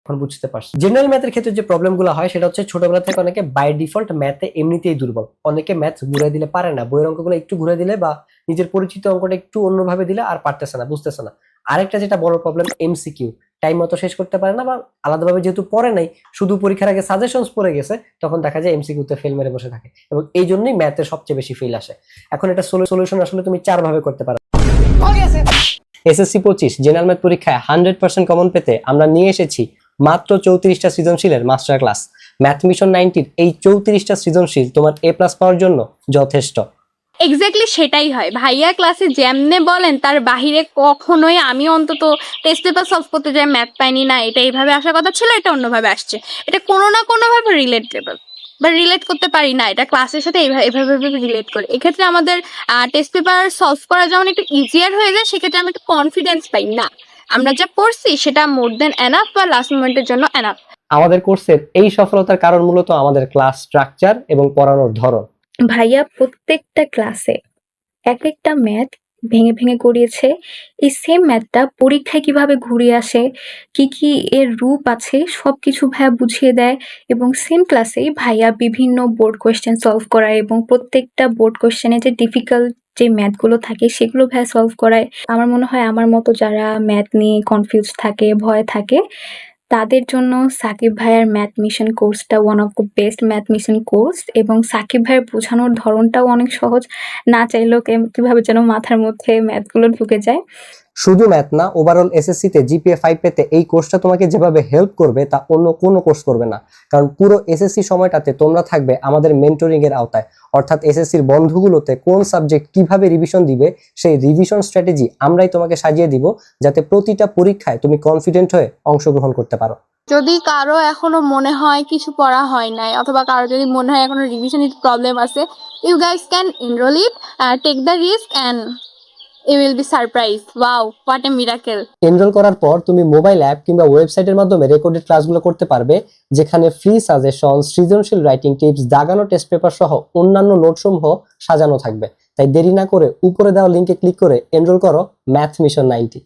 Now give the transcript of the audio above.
এখন বুঝতে পারছি। জেনারেল ম্যাথের ক্ষেত্রে যে প্রবলেমগুলো হয় সেটা হচ্ছে ছোটবেলা থেকে অনেকে বাই ডিফল্ট ম্যাথে এমনিতেই দুর্বল। অনেকে ম্যাথ ঘুরে দিলে পারে না, বইয়ের অঙ্কগুলো একটু ঘুরে দিলে বা নিজের পরিচিত অঙ্কটা একটু অন্যভাবে দিলে আর পারতেছে না, বুঝতেছে না। আরেকটা যেটা বড় প্রবলেম, এমসিকিউ টাইম মতো শেষ করতে পারে না, বা আলাদাভাবে যেহেতু পড়ে নাই, শুধু পরীক্ষার আগে সাজেশনস পড়ে গেছে, তখন দেখা যায় এমসিকিউতে ফেল মেরে বসে থাকে, এবং এই জন্যই ম্যাথে সবচেয়ে বেশি ফেল আসে। এখন এটা সলিউশন আসলে তুমি 4 ভাবে করতে পারো। এসএসসি 25 জেনারেল ম্যাথ পরীক্ষায় 100% কমন পেতে আমরা নিয়ে এসেছি মাত্র 34টা সৃজনশীলের মাস্টার ক্লাস। ম্যাথ মিশন 90 এই 34টা সৃজনশীল তোমার এ প্লাস পাওয়ার জন্য যথেষ্ট। এক্স্যাক্টলি সেটাই হয় ভাইয়া, ক্লাসে যেমনে বলেন তার বাহিরে কখনোই আমি অন্তত টেস্ট পেপার সলভ করতে যাই ম্যাথ পাইনি না, এটা এইভাবে আসার কথা ছিল, এটা অন্যভাবে আসছে, এটা কোনো না কোনোভাবে রিলেটেবল বা রিলেট করতে পারি না, এটা ক্লাসের সাথে এভাবে রিলেট করে। এক্ষেত্রে আমাদের টেস্ট পেপার সলভ করা যেমন একটু ইজিয়ার হয়ে যায়, সেক্ষেত্রে আমি একটু কনফিডেন্স পাই না আমরা যা পড়ছি সেটা মোর দেন এনাফ বা লাস্ট মোমেন্টের জন্য এনাফ। আমাদের কোর্সের এই সফলতার কারণ মূলত আমাদের ক্লাস স্ট্রাকচার এবং পড়ানোর ধরন। ভাইয়া প্রত্যেকটা ক্লাসে এক একটা ম্যাথ ভেঙে ভেঙে করিয়েছে। এই সেম ম্যাথটা পরীক্ষায় কিভাবে ঘুরে আসে, কি কি এর রূপ আছে, সবকিছু ভাইয়া বুঝিয়ে দেয়। এবং সেম ক্লাসেই ভাইয়া বিভিন্ন বোর্ড কোয়েশ্চেন সলভ করায়, এবং প্রত্যেকটা বোর্ড কোয়েশ্চেনে যে ডিফিকাল্ট যে ম্যাথগুলো থাকে সেগুলো ভাইয়া সলভ করায়। আমার মনে হয় আমার মতো যারা ম্যাথ নিয়ে কনফিউজ থাকে, ভয় থাকে, তাদের জন্য সাকিব ভাইয়ার ম্যাথ মিশন কোর্সটা one of the best math mission course. এবং সাকিব ভাইয়ের বোঝানোর ধরনটাও অনেক সহজ, না চাইলেও কিভাবে যেন মাথার মধ্যে ম্যাথগুলো ঢুকে যায়। শুধু ম্যাথ না, ওভারঅল এসএসসি তে জিপিএ 5 পেতে এই কোর্সটা তোমাকে যেভাবে হেল্প করবে তা অন্য কোনো কোর্স করবে না। কারণ পুরো এসএসসি সময়টাতে তোমরা থাকবে আমাদের মেন্টরিং এর আওতায়, অর্থাৎ এসএসসির বন্ধগুলোতে কোন সাবজেক্ট কিভাবে রিভিশন দিবে সেই রিভিশন স্ট্র্যাটেজি আমরাই তোমাকে সাজিয়ে দিব, যাতে প্রতিটা পরীক্ষায় তুমি কনফিডেন্ট হয়ে অংশগ্রহণ করতে পারো। যদি কারো এখনো মনে হয় কিছু পড়া হয় নাই, অথবা কারো যদি মনে হয় এখনো রিভিশন প্রবলেম আছে, you guys can enrol it, take the risk and you will be surprised. Wow, what a miracle. Enrol করার পর তুমি মোবাইল অ্যাপ কিংবা ওয়েবসাইটের মাধ্যমে রেকর্ডেড ক্লাসগুলো করতে পারবে, যেখানে ফ্রি সাজেশন, সৃজনশীল রাইটিং টিপস, দাগানো টেস্ট পেপার সহ অন্যান্য নোটসমূহ সাজানো থাকবে। তাই দেরি না করে উপরে দেওয়া লিংকে ক্লিক করে এনরোল করো ম্যাথ মিশন 90।